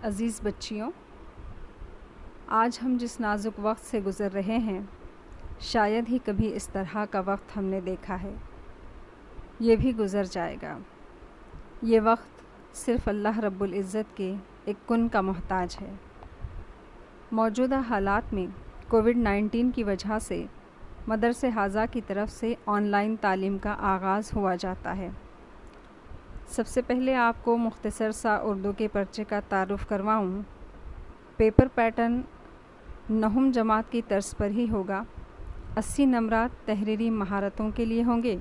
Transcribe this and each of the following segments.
عزیز بچیوں، آج ہم جس نازک وقت سے گزر رہے ہیں شاید ہی کبھی اس طرح کا وقت ہم نے دیکھا ہے۔ یہ بھی گزر جائے گا۔ یہ وقت صرف اللہ رب العزت کے ایک کن کا محتاج ہے۔ موجودہ حالات میں کووڈ-19 کی وجہ سے مدرسہ حاضہ کی طرف سے آن لائن تعلیم کا آغاز ہوا جاتا ہے۔ سب سے پہلے آپ کو مختصر سا اردو کے پرچے کا تعارف کرواؤں۔ پیپر پیٹرن 9 جماعت کی طرز پر ہی ہوگا۔ 80 نمبرات تحریری مہارتوں کے لیے ہوں گے،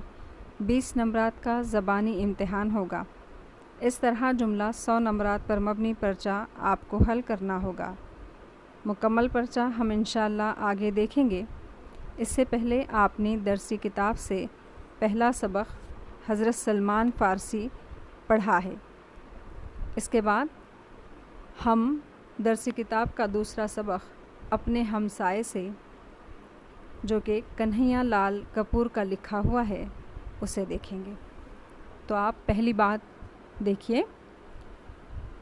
20 نمبرات کا زبانی امتحان ہوگا۔ اس طرح جملہ 100 نمبرات پر مبنی پرچہ آپ کو حل کرنا ہوگا۔ مکمل پرچہ ہم انشاءاللہ آگے دیکھیں گے۔ اس سے پہلے آپ نے درسی کتاب سے پہلا سبق حضرت سلمان فارسی پڑھا ہے۔ اس کے بعد ہم درسی کتاب کا دوسرا سبق اپنے ہمسائے سے، جو کہ کنہیا لال کپور کا لکھا ہوا ہے، اسے دیکھیں گے۔ تو آپ پہلی بات دیکھیے۔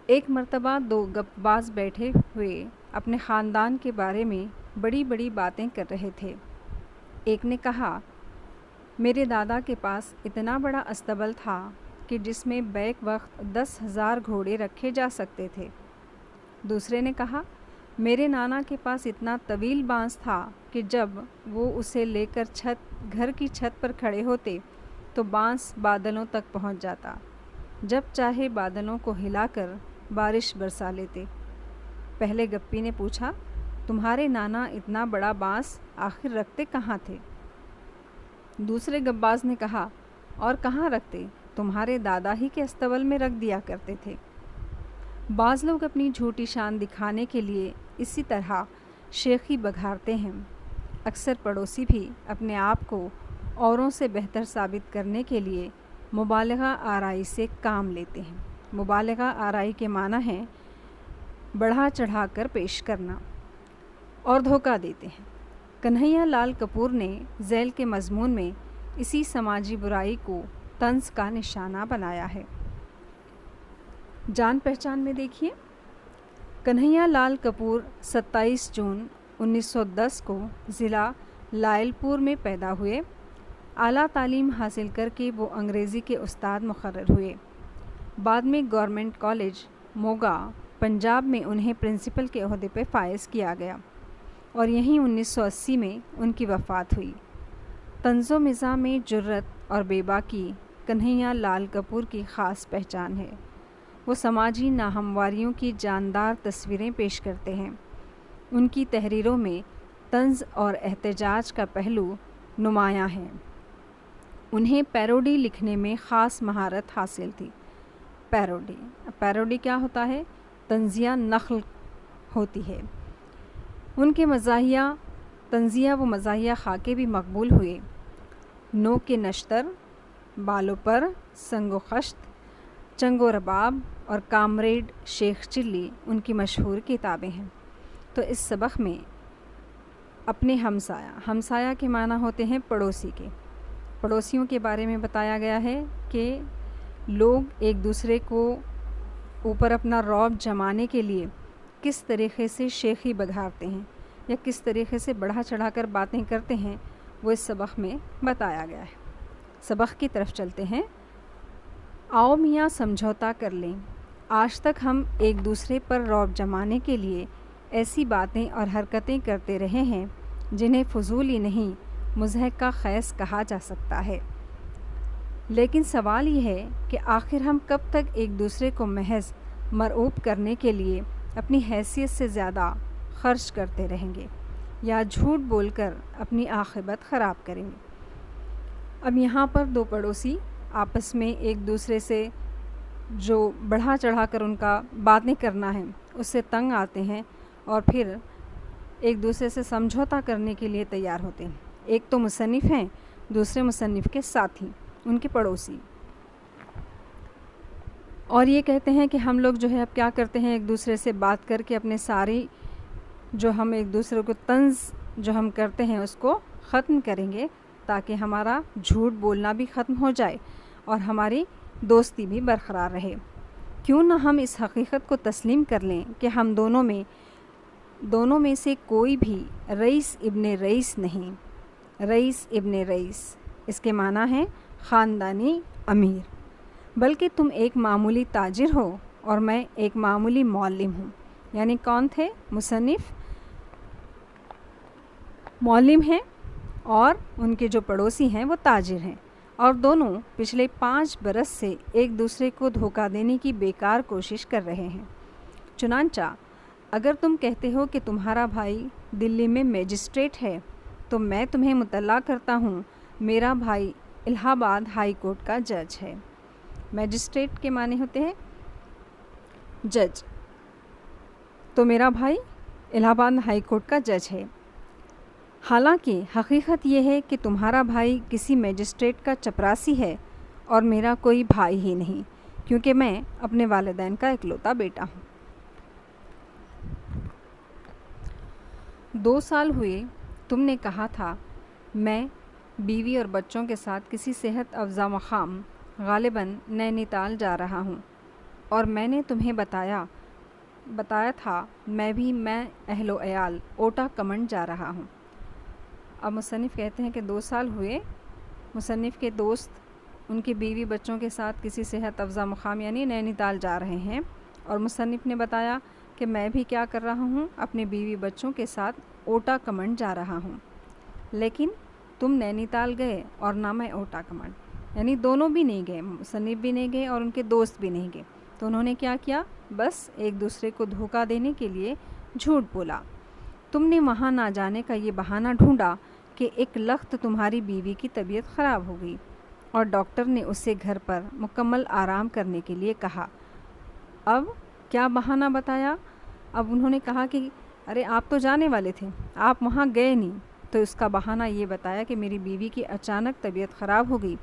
ایک مرتبہ 2 گپ باز بیٹھے ہوئے اپنے خاندان کے بارے میں بڑی بڑی باتیں کر رہے تھے۔ ایک نے کہا، میرے دادا کے پاس اتنا بڑا استبل تھا کہ جس میں بیک وقت 10,000 گھوڑے رکھے جا سکتے تھے۔ دوسرے نے کہا، میرے نانا کے پاس اتنا طویل بانس تھا کہ جب وہ اسے لے کر گھر کی چھت پر کھڑے ہوتے تو بانس بادلوں تک پہنچ جاتا، جب چاہے بادلوں کو ہلا کر بارش برسا لیتے۔ پہلے گپی نے پوچھا، تمہارے نانا اتنا بڑا بانس آخر رکھتے کہاں تھے؟ دوسرے گپاز نے کہا، اور کہاں رکھتے، تمہارے دادا ہی کے استبل میں رکھ دیا کرتے تھے۔ بعض لوگ اپنی جھوٹی شان دکھانے کے لیے اسی طرح شیخی بگھارتے ہیں۔ اکثر پڑوسی بھی اپنے آپ کو اوروں سے بہتر ثابت کرنے کے لیے مبالغہ آرائی سے کام لیتے ہیں۔ مبالغہ آرائی کے معنی ہے بڑھا چڑھا کر پیش کرنا، اور دھوکہ دیتے ہیں۔ کنہیا لال کپور نے ذیل کے مضمون میں اسی سماجی برائی کو طنز کا نشانہ بنایا ہے۔ جان پہچان میں دیکھیے۔ کنہیا لال کپور 27 جون 1910 کو ضلع لائل پور میں پیدا ہوئے۔ اعلیٰ تعلیم حاصل کر کے وہ انگریزی کے استاد مقرر ہوئے۔ بعد میں گورنمنٹ کالج موگا پنجاب میں انہیں پرنسپل کے عہدے پہ فائز کیا گیا، اور یہیں 1980 میں ان کی وفات ہوئی۔ طنز و مزاح میں جرأت اور بے باکی کنہیا لال کپور کی خاص پہچان ہے۔ وہ سماجی ناہمواریوں کی جاندار تصویریں پیش کرتے ہیں۔ ان کی تحریروں میں طنز اور احتجاج کا پہلو نمایاں ہے۔ انہیں پیروڈی لکھنے میں خاص مہارت حاصل تھی۔ پیروڈی کیا ہوتا ہے؟ طنزیہ نقل ہوتی ہے۔ ان کے طنزیہ و مزاحیہ خاکے بھی مقبول ہوئے۔ نوک کے نشتر، بالوں پر سنگ و خشت، چنگ و رباب اور کامریڈ شیخ چلی ان کی مشہور کتابیں ہیں۔ تو اس سبق میں اپنے ہمسایہ کے معنی ہوتے ہیں پڑوسی کے۔ پڑوسیوں کے بارے میں بتایا گیا ہے کہ لوگ ایک دوسرے کو اوپر اپنا رعب جمانے کے لیے کس طریقے سے شیخی بگھارتے ہیں یا کس طریقے سے بڑھا چڑھا کر باتیں کرتے ہیں، وہ اس سبق میں بتایا گیا ہے۔ سبق کی طرف چلتے ہیں۔ آؤ میاں سمجھوتا کر لیں۔ آج تک ہم ایک دوسرے پر رعب جمانے کے لیے ایسی باتیں اور حرکتیں کرتے رہے ہیں جنہیں فضول ہی نہیں مضحکہ خیز کہا جا سکتا ہے، لیکن سوال یہ ہے کہ آخر ہم کب تک ایک دوسرے کو محض مرعوب کرنے کے لیے اپنی حیثیت سے زیادہ خرچ کرتے رہیں گے یا جھوٹ بول کر اپنی عاقبت خراب کریں گے؟ اب یہاں پر 2 پڑوسی آپس میں ایک دوسرے سے جو بڑھا چڑھا کر ان کا باتیں کرنا ہے اس سے تنگ آتے ہیں، اور پھر ایک دوسرے سے سمجھوتا کرنے کے لیے تیار ہوتے ہیں۔ ایک تو مصنف ہیں، دوسرے مصنف کے ساتھی، ان کے پڑوسی، اور یہ کہتے ہیں کہ ہم لوگ جو ہے اب کیا کرتے ہیں، ایک دوسرے سے بات کر کے اپنے ساری جو ہم ایک دوسرے کو طنز جو ہم کرتے ہیں اس کو ختم کریں گے، تاکہ ہمارا جھوٹ بولنا بھی ختم ہو جائے اور ہماری دوستی بھی برقرار رہے۔ کیوں نہ ہم اس حقیقت کو تسلیم کر لیں کہ ہم دونوں میں سے کوئی بھی رئیس ابن رئیس نہیں۔ رئیس ابن رئیس اس کے معنی ہے خاندانی امیر، بلکہ تم ایک معمولی تاجر ہو اور میں ایک معمولی معلم ہوں۔ یعنی کون تھے؟ مصنف معلم ہیں اور ان کے جو پڑوسی ہیں وہ تاجر ہیں، اور دونوں پچھلے 5 برس سے ایک دوسرے کو دھوکہ دینے کی بیکار کوشش کر رہے ہیں۔ چنانچہ اگر تم کہتے ہو کہ تمہارا بھائی دلی میں میجسٹریٹ ہے تو میں تمہیں مطلع کرتا ہوں میرا بھائی الہ آباد ہائی کورٹ کا جج ہے۔ میجسٹریٹ کے معنی ہوتے ہیں جج، تو میرا بھائی الہ آباد ہائی کورٹ کا جج ہے۔ حالانکہ حقیقت یہ ہے کہ تمہارا بھائی کسی میجسٹریٹ کا چپراسی ہے اور میرا کوئی بھائی ہی نہیں، کیونکہ میں اپنے والدین کا اکلوتا بیٹا ہوں۔ 2 سال ہوئے تم نے کہا تھا میں بیوی اور بچوں کے ساتھ کسی صحت افزا مقام غالباً نینی تال جا رہا ہوں، اور میں نے تمہیں بتایا تھا میں اہل و عیال اوٹا کمنڈ جا رہا ہوں۔ اب مصنف کہتے ہیں کہ 2 سال ہوئے مصنف کے دوست ان کی بیوی بچوں کے ساتھ کسی صحت افزا مقام یعنی نینی تال جا رہے ہیں، اور مصنف نے بتایا کہ میں بھی کیا کر رہا ہوں، اپنے بیوی بچوں کے ساتھ اوٹا کمنڈ جا رہا ہوں۔ لیکن تم نینی تال گئے اور نہ میں اوٹا کمنڈ، یعنی دونوں بھی نہیں گئے، مصنف بھی نہیں گئے اور ان کے دوست بھی نہیں گئے۔ تو انہوں نے کیا کیا؟ بس ایک دوسرے کو دھوکہ دینے کے لیے جھوٹ بولا۔ تم نے وہاں نہ جانے کا یہ بہانہ ڈھونڈا کہ ایک لخت تمہاری بیوی کی طبیعت خراب ہو گئی اور ڈاکٹر نے اسے گھر پر مکمل آرام کرنے کے لیے کہا۔ اب کیا بہانہ بتایا؟ اب انہوں نے کہا کہ ارے آپ تو جانے والے تھے، آپ وہاں گئے نہیں، تو اس کا بہانہ یہ بتایا کہ میری بیوی کی اچانک طبیعت خراب ہو گئی،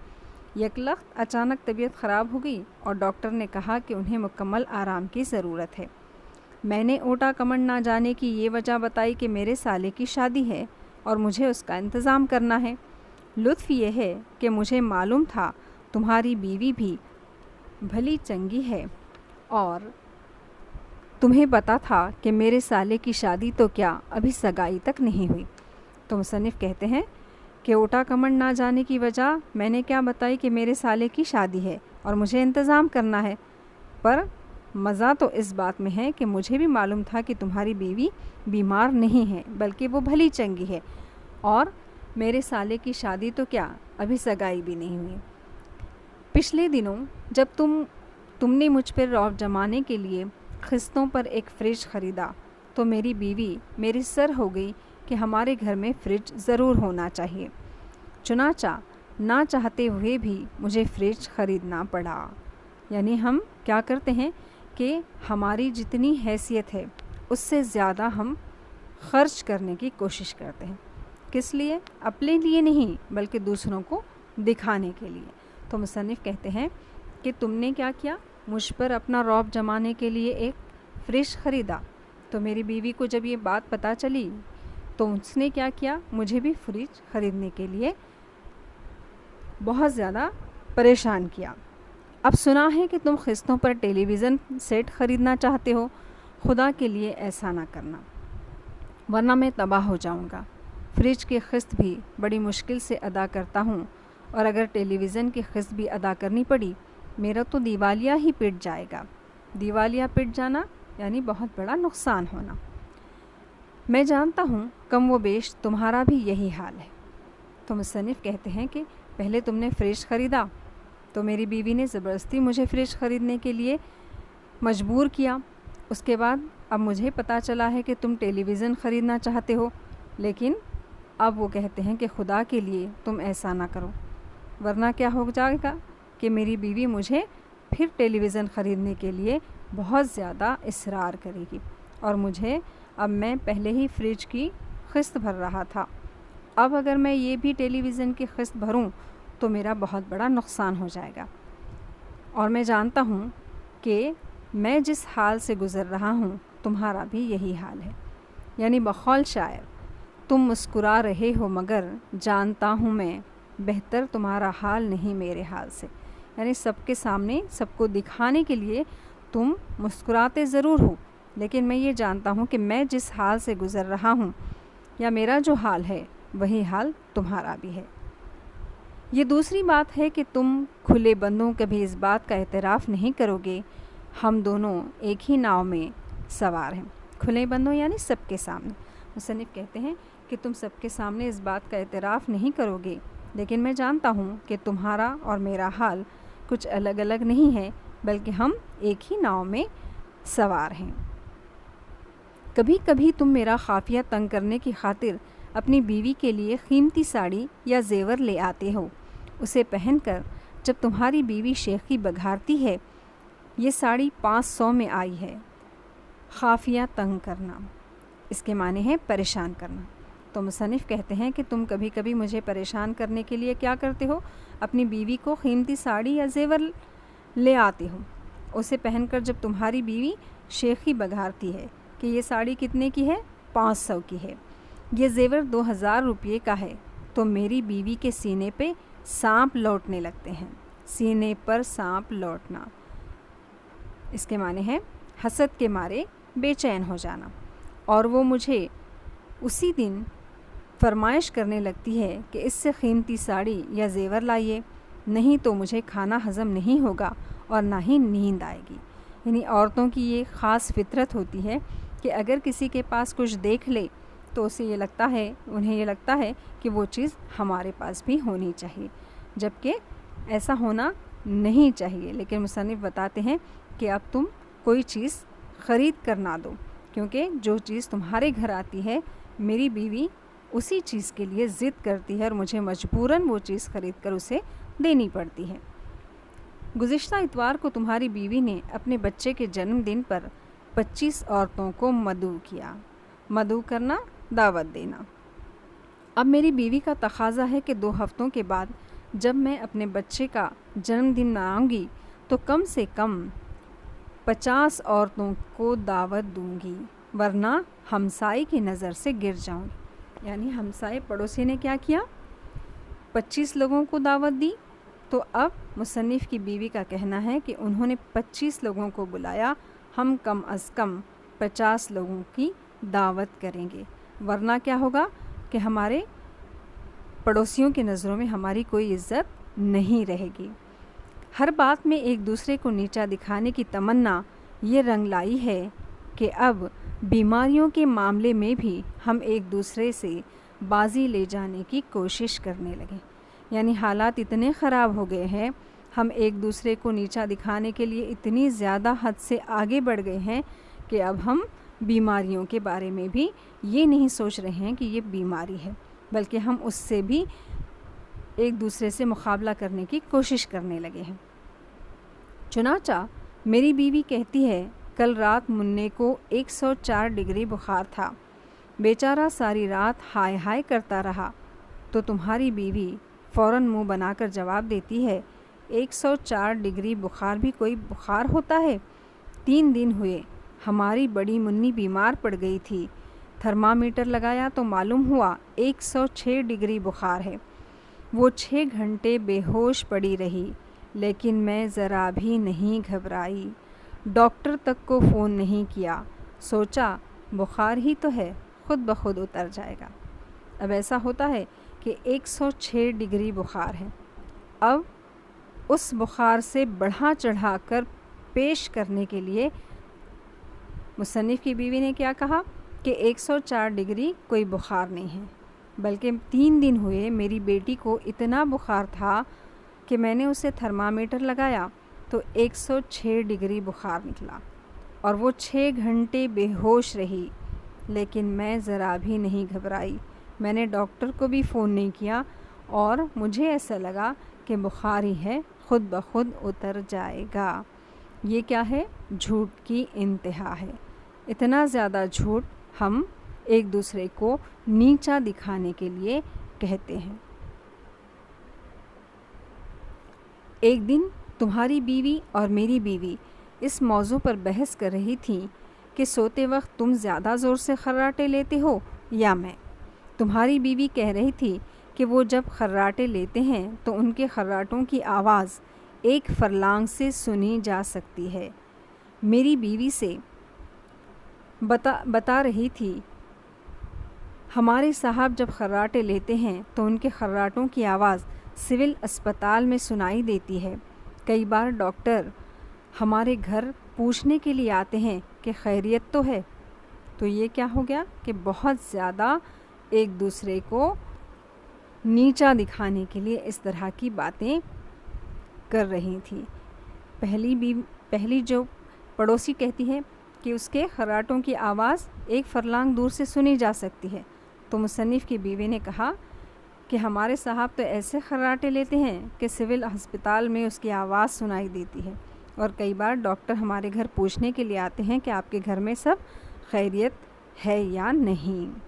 یک لخت اچانک طبیعت خراب ہو گئی اور ڈاکٹر نے کہا کہ انہیں مکمل آرام کی ضرورت ہے۔ میں نے اوٹا کمنڈ نہ جانے کی یہ وجہ بتائی کہ میرے سالے کی شادی ہے اور مجھے اس کا انتظام کرنا ہے۔ لطف یہ ہے کہ مجھے معلوم تھا تمہاری بیوی بھی بھلی چنگی ہے اور تمہیں پتا تھا کہ میرے سالے کی شادی تو کیا ابھی سگائی تک نہیں ہوئی۔ تو مصنف کہتے ہیں کہ اوٹا کمنڈ نہ جانے کی وجہ میں نے کیا بتائی کہ میرے سالے کی شادی ہے اور مجھے انتظام کرنا ہے، پر مزہ تو اس بات میں ہے کہ مجھے بھی معلوم تھا کہ تمہاری بیوی بیمار نہیں ہے بلکہ وہ بھلی چنگی ہے، اور میرے سالے کی شادی تو کیا ابھی سگائی بھی نہیں ہوئی۔ پچھلے دنوں جب تم نے مجھ پر رعب جمانے کے لیے قسطوں پر ایک فریج خریدا تو میری بیوی میری سر ہو گئی کہ ہمارے گھر میں فریج ضرور ہونا چاہیے۔ چنانچہ نہ چاہتے ہوئے بھی مجھے فریج خریدنا پڑا۔ یعنی ہم کیا کرتے ہیں کہ ہماری جتنی حیثیت ہے اس سے زیادہ ہم خرچ کرنے کی کوشش کرتے ہیں۔ کس لیے؟ اپنے لیے نہیں بلکہ دوسروں کو دکھانے کے لیے۔ تو مصنف کہتے ہیں کہ تم نے کیا کیا؟ مجھ پر اپنا رعب جمانے کے لیے ایک فریج خریدا۔ تو میری بیوی کو جب یہ بات پتہ چلی تو اس نے کیا کیا؟ مجھے بھی فریج خریدنے کے لیے بہت زیادہ پریشان کیا۔ اب سنا ہے کہ تم قسطوں پر ٹیلی ویژن سیٹ خریدنا چاہتے ہو، خدا کے لیے ایسا نہ کرنا ورنہ میں تباہ ہو جاؤں گا۔ فریج کی قسط بھی بڑی مشکل سے ادا کرتا ہوں، اور اگر ٹیلی ویژن کی قسط بھی ادا کرنی پڑی میرا تو دیوالیہ ہی پٹ جائے گا۔ دیوالیہ پٹ جانا یعنی بہت بڑا نقصان ہونا۔ میں جانتا ہوں کم و بیش تمہارا بھی یہی حال ہے۔ تو مصنف کہتے ہیں کہ پہلے تم نے فریج خریدا تو میری بیوی نے زبردستی مجھے فریج خریدنے کے لیے مجبور کیا۔ اس کے بعد اب مجھے پتہ چلا ہے کہ تم ٹیلی ویژن خریدنا چاہتے ہو، لیکن اب وہ کہتے ہیں کہ خدا کے لیے تم ایسا نہ کرو ورنہ کیا ہو جائے گا کہ میری بیوی مجھے پھر ٹیلی ویژن خریدنے کے لیے بہت زیادہ اصرار کرے گی، اور اب میں پہلے ہی فریج کی قسط بھر رہا تھا، اب اگر میں یہ بھی ٹیلی ویژن کی قسط بھروں تو میرا بہت بڑا نقصان ہو جائے گا۔ اور میں جانتا ہوں کہ میں جس حال سے گزر رہا ہوں تمہارا بھی یہی حال ہے۔ یعنی بقول شاعر تم مسکرا رہے ہو مگر جانتا ہوں میں بہتر تمہارا حال نہیں میرے حال سے۔ یعنی سب کے سامنے سب کو دکھانے کے لیے تم مسکراتے ضرور ہو، لیکن میں یہ جانتا ہوں کہ میں جس حال سے گزر رہا ہوں یا میرا جو حال ہے وہی حال تمہارا بھی ہے۔ یہ دوسری بات ہے کہ تم کھلے بندوں کبھی اس بات کا اعتراف نہیں کرو گے ہم دونوں ایک ہی ناؤ میں سوار ہیں۔ کھلے بندوں یعنی سب کے سامنے۔ مصنف کہتے ہیں کہ تم سب کے سامنے اس بات کا اعتراف نہیں کرو گے، لیکن میں جانتا ہوں کہ تمہارا اور میرا حال کچھ الگ الگ نہیں ہے، بلکہ ہم ایک ہی ناؤ میں سوار ہیں۔ کبھی کبھی تم میرا قافیہ تنگ کرنے کی خاطر اپنی بیوی کے لیے قیمتی ساڑی یا زیور لے آتے ہو۔ اسے پہن کر جب تمہاری بیوی شیخی بگھارتی ہے، یہ ساڑی 500 میں آئی ہے۔ قافیہ تنگ کرنا، اس کے معنی ہے پریشان کرنا۔ تو مصنف کہتے ہیں کہ تم کبھی کبھی مجھے پریشان کرنے کے لیے کیا کرتے ہو؟ اپنی بیوی کو قیمتی ساڑی یا زیور لے آتے ہو۔ اسے پہن کر جب تمہاری بیوی شیخی بگھارتی ہے کہ یہ ساڑی کتنے کی ہے؟ 500 کی ہے، یہ زیور 2000 روپے کا ہے، تو میری بیوی کے سینے پہ سانپ لوٹنے لگتے ہیں۔ سینے پر سانپ لوٹنا، اس کے معنی ہے حسد کے مارے بے چین ہو جانا، اور وہ مجھے اسی دن فرمائش کرنے لگتی ہے کہ اس سے قیمتی ساڑی یا زیور لائیے، نہیں تو مجھے کھانا ہضم نہیں ہوگا اور نہ ہی نیند آئے گی۔ یعنی عورتوں کی یہ خاص فطرت ہوتی ہے کہ اگر کسی کے پاس کچھ دیکھ لے تو انہیں یہ لگتا ہے کہ وہ چیز ہمارے پاس بھی ہونی چاہیے، جبکہ ایسا ہونا نہیں چاہیے۔ لیکن مصنف بتاتے ہیں کہ اب تم کوئی چیز خرید کر نہ دو، کیونکہ جو چیز تمہارے گھر آتی ہے میری بیوی اسی چیز کے لیے ضد کرتی ہے اور مجھے مجبوراً وہ چیز خرید کر اسے دینی پڑتی ہے۔ گزشتہ اتوار کو تمہاری بیوی نے اپنے بچے کے جنم دن پر 25 عورتوں کو مدعو کیا۔ مدعو کرنا، دعوت دینا۔ اب میری بیوی کا تقاضا ہے کہ 2 ہفتوں کے بعد جب میں اپنے بچے کا جنم دن مناؤں گی تو کم سے کم 50 عورتوں کو دعوت دوں گی، ورنہ ہمسائے کی نظر سے گر جاؤں۔ یعنی ہمسائے پڑوسی نے کیا کیا؟ 25 لوگوں کو دعوت دی۔ تو اب مصنف کی بیوی کا کہنا ہے کہ انہوں نے 25 لوگوں کو بلایا، ہم کم از کم 50 لوگوں کی دعوت کریں گے، ورنہ کیا ہوگا کہ ہمارے پڑوسیوں کی نظروں میں ہماری کوئی عزت نہیں رہے گی۔ ہر بات میں ایک دوسرے کو نیچا دکھانے کی تمنا یہ رنگ لائی ہے کہ اب بیماریوں کے معاملے میں بھی ہم ایک دوسرے سے بازی لے جانے کی کوشش کرنے لگے۔ یعنی حالات اتنے خراب ہو گئے ہیں، ہم ایک دوسرے کو نیچا دکھانے کے لیے اتنی زیادہ حد سے آگے بڑھ گئے ہیں کہ اب ہم بیماریوں کے بارے میں بھی یہ نہیں سوچ رہے ہیں کہ یہ بیماری ہے، بلکہ ہم اس سے بھی ایک دوسرے سے مقابلہ کرنے کی کوشش کرنے لگے ہیں۔ چنانچہ میری بیوی کہتی ہے کل رات منّے کو 104 ڈگری بخار تھا، بیچارہ ساری رات ہائے ہائے کرتا رہا۔ تو تمہاری بیوی فوراً منہ بنا کر جواب دیتی ہے 104 ڈگری بخار بھی کوئی بخار ہوتا ہے؟ 3 دن ہوئے ہماری بڑی منی بیمار پڑ گئی تھی، تھرمامیٹر لگایا تو معلوم ہوا 106 ڈگری بخار ہے۔ وہ 6 گھنٹے بے ہوش پڑی رہی، لیکن میں ذرا بھی نہیں گھبرائی، ڈاکٹر تک کو فون نہیں کیا، سوچا بخار ہی تو ہے، خود بخود اتر جائے گا۔ اب ایسا ہوتا ہے کہ 106 ڈگری بخار ہے، اب اس بخار سے بڑھا چڑھا کر پیش کرنے کے لیے مصنف کی بیوی نے کیا کہا کہ 104 ڈگری کوئی بخار نہیں ہے، بلکہ 3 دن ہوئے میری بیٹی کو اتنا بخار تھا کہ میں نے اسے تھرمامیٹر لگایا تو 106 ڈگری بخار نکلا اور وہ 6 گھنٹے بے ہوش رہی، لیکن میں ذرا بھی نہیں گھبرائی، میں نے ڈاکٹر کو بھی فون نہیں کیا اور مجھے ایسا لگا کہ بخار ہی ہے، خود بخود اتر جائے گا۔ یہ کیا ہے؟ جھوٹ کی انتہا ہے۔ اتنا زیادہ جھوٹ ہم ایک دوسرے کو نیچا دکھانے کے لیے کہتے ہیں۔ ایک دن تمہاری بیوی اور میری بیوی اس موضوع پر بحث کر رہی تھیں کہ سوتے وقت تم زیادہ زور سے خراٹے لیتے ہو یا میں۔ تمہاری بیوی کہہ رہی تھی کہ وہ جب خراٹے لیتے ہیں تو ان کے خراٹوں کی آواز 1 فرلانگ سے سنی جا سکتی ہے۔ میری بیوی سے بتا رہی تھی، ہمارے صاحب جب خراٹے لیتے ہیں تو ان کے خراٹوں کی آواز سول اسپتال میں سنائی دیتی ہے۔ کئی بار ڈاکٹر ہمارے گھر پوچھنے کے لیے آتے ہیں کہ خیریت تو ہے۔ تو یہ کیا ہو گیا کہ بہت زیادہ ایک دوسرے کو نیچا دکھانے کے لیے اس طرح کی باتیں کر رہی تھی۔ پہلی جو پڑوسی کہتی ہے کہ اس کے خراٹوں کی آواز 1 فرلانگ دور سے سنی جا سکتی ہے، تو مصنف کی بیوی نے کہا کہ ہمارے صاحب تو ایسے خراٹے لیتے ہیں کہ سول ہسپتال میں اس کی آواز سنائی دیتی ہے، اور کئی بار ڈاکٹر ہمارے گھر پوچھنے کے لیے آتے ہیں کہ آپ کے گھر میں سب خیریت ہے یا نہیں۔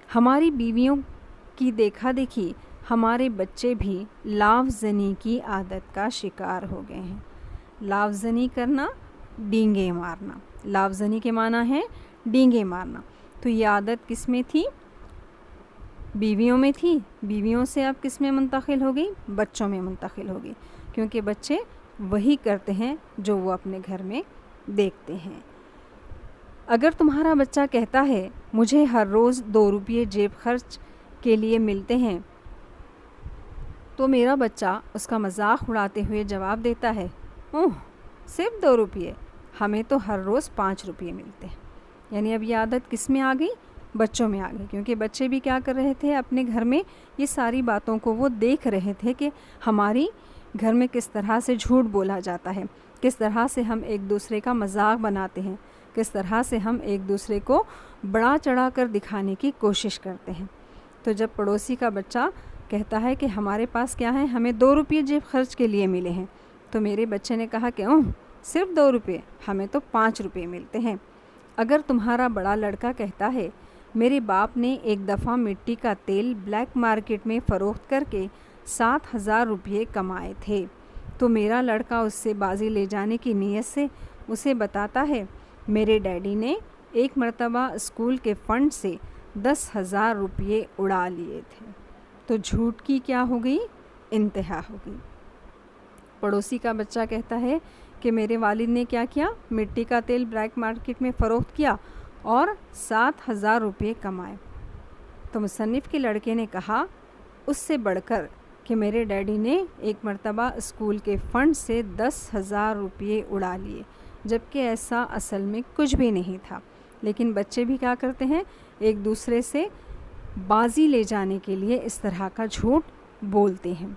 ہماری بیویوں کی دیکھا دیکھی ہمارے بچے بھی لاف زنی کی عادت کا شکار ہو گئے ہیں۔ لاف زنی کرنا، ڈینگے مارنا۔ لاف زنی کے معنی ہے ڈینگے مارنا۔ تو یہ عادت کس میں تھی؟ بیویوں میں تھی۔ بیویوں سے اب کس میں منتقل ہو گئی؟ بچوں میں منتقل ہو گئی، کیونکہ بچے وہی کرتے ہیں جو وہ اپنے گھر میں دیکھتے ہیں۔ اگر تمہارا بچہ کہتا ہے مجھے ہر روز 2 روپے جیب خرچ کے لیے ملتے ہیں، تو میرا بچہ اس کا مذاق اڑاتے ہوئے جواب دیتا ہے، اوہ صرف 2 روپے، ہمیں تو ہر روز 5 روپے ملتے ہیں۔ یعنی اب یہ عادت کس میں آ گئی؟ بچوں میں آ گئی، کیونکہ بچے بھی کیا کر رہے تھے اپنے گھر میں؟ یہ ساری باتوں کو وہ دیکھ رہے تھے کہ ہماری گھر میں کس طرح سے جھوٹ بولا جاتا ہے، کس طرح سے ہم ایک دوسرے کا مذاق بناتے ہیں، کس طرح سے ہم ایک دوسرے کو بڑا چڑھا کر دکھانے کی کوشش کرتے ہیں۔ تو جب پڑوسی کا بچہ کہتا ہے کہ ہمارے پاس کیا ہے، ہمیں 2 روپے جیب خرچ کے لیے ملے ہیں، تو میرے بچے نے کہا کہ صرف 2 روپے، ہمیں تو 5 روپے ملتے ہیں۔ اگر تمہارا بڑا لڑکا کہتا ہے میرے باپ نے ایک دفعہ مٹی کا تیل بلیک مارکیٹ میں فروخت کر کے 7,000 روپے کمائے تھے، تو میرا لڑکا اس سے بازی لے جانے کی نیت سے اسے بتاتا ہے میرے ڈیڈی نے ایک مرتبہ اسکول کے فنڈ سے 10,000 روپے اڑا لیے تھے۔ تو جھوٹ کی کیا ہو گئی؟ انتہا ہو گئی۔ پڑوسی کا بچہ کہتا ہے کہ میرے والد نے کیا کیا، مٹی کا تیل بلیک مارکیٹ میں فروخت کیا اور 7,000 روپے کمائے۔ تو مصنف کے لڑکے نے کہا اس سے بڑھ کر کہ میرے ڈیڈی نے ایک مرتبہ اسکول کے فنڈ سے 10,000 روپے اڑا لیے، جبکہ ایسا اصل میں کچھ بھی نہیں تھا۔ لیکن بچے بھی کیا کرتے ہیں، ایک دوسرے سے بازی لے جانے کے لیے اس طرح کا جھوٹ بولتے ہیں۔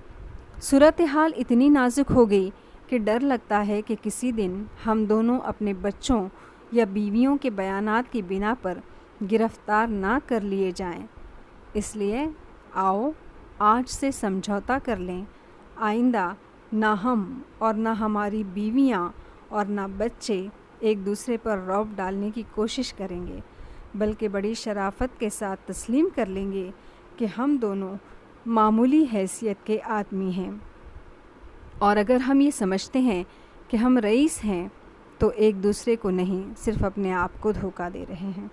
صورتحال اتنی نازک ہو گئی کہ ڈر لگتا ہے کہ کسی دن ہم دونوں اپنے بچوں یا بیویوں کے بیانات کی بنا پر گرفتار نہ کر لیے جائیں۔ اس لیے آؤ آج سے سمجھوتا کر لیں، آئندہ نہ ہم اور نہ ہماری بیویاں اور نہ بچے ایک دوسرے پر رعب ڈالنے کی کوشش کریں گے، بلکہ بڑی شرافت کے ساتھ تسلیم کر لیں گے کہ ہم دونوں معمولی حیثیت کے آدمی ہیں، اور اگر ہم یہ سمجھتے ہیں کہ ہم رئیس ہیں تو ایک دوسرے کو نہیں، صرف اپنے آپ کو دھوکہ دے رہے ہیں۔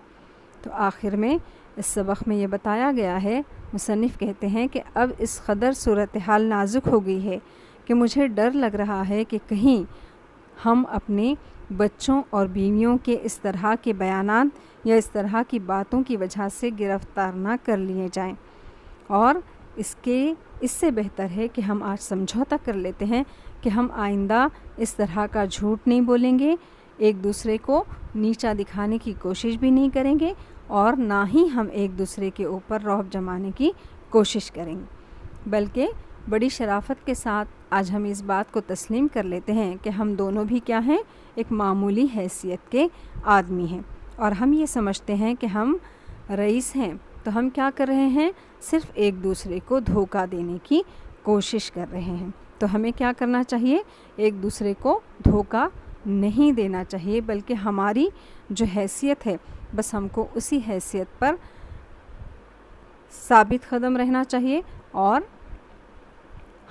تو آخر میں اس سبق میں یہ بتایا گیا ہے، مصنف کہتے ہیں کہ اب اس قدر صورتحال نازک ہو گئی ہے کہ مجھے ڈر لگ رہا ہے کہ کہیں ہم اپنے بچوں اور بیویوں کے اس طرح کے بیانات یا اس طرح کی باتوں کی وجہ سے گرفتار نہ کر لیے جائیں، اور اس سے بہتر ہے کہ ہم آج سمجھوتا کر لیتے ہیں کہ ہم آئندہ اس طرح کا جھوٹ نہیں بولیں گے، ایک دوسرے کو نیچا دکھانے کی کوشش بھی نہیں کریں گے، اور نہ ہی ہم ایک دوسرے کے اوپر رعب جمانے کی کوشش کریں گے، بلکہ بڑی شرافت کے ساتھ آج ہم اس بات کو تسلیم کر لیتے ہیں کہ ہم دونوں بھی کیا ہیں، ایک معمولی حیثیت کے آدمی ہیں، اور ہم یہ سمجھتے ہیں کہ ہم رئیس ہیں، تو ہم کیا کر رہے ہیں، صرف ایک دوسرے کو دھوکہ دینے کی کوشش کر رہے ہیں۔ تو ہمیں کیا کرنا چاہیے، ایک دوسرے کو دھوکہ نہیں دینا چاہیے، بلکہ ہماری جو حیثیت ہے بس ہم کو اسی حیثیت پر ثابت قدم رہنا چاہیے، اور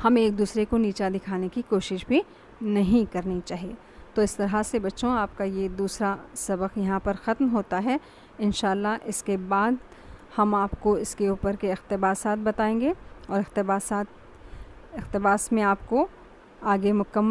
ہمیں ایک دوسرے کو نیچا دکھانے کی کوشش بھی نہیں کرنی چاہیے۔ تو اس طرح سے بچوں آپ کا یہ دوسرا سبق یہاں پر ختم ہوتا ہے۔ انشاءاللہ اس کے بعد ہم آپ کو اس کے اوپر کے اقتباسات بتائیں گے، اور اقتباس میں آپ کو آگے مکمل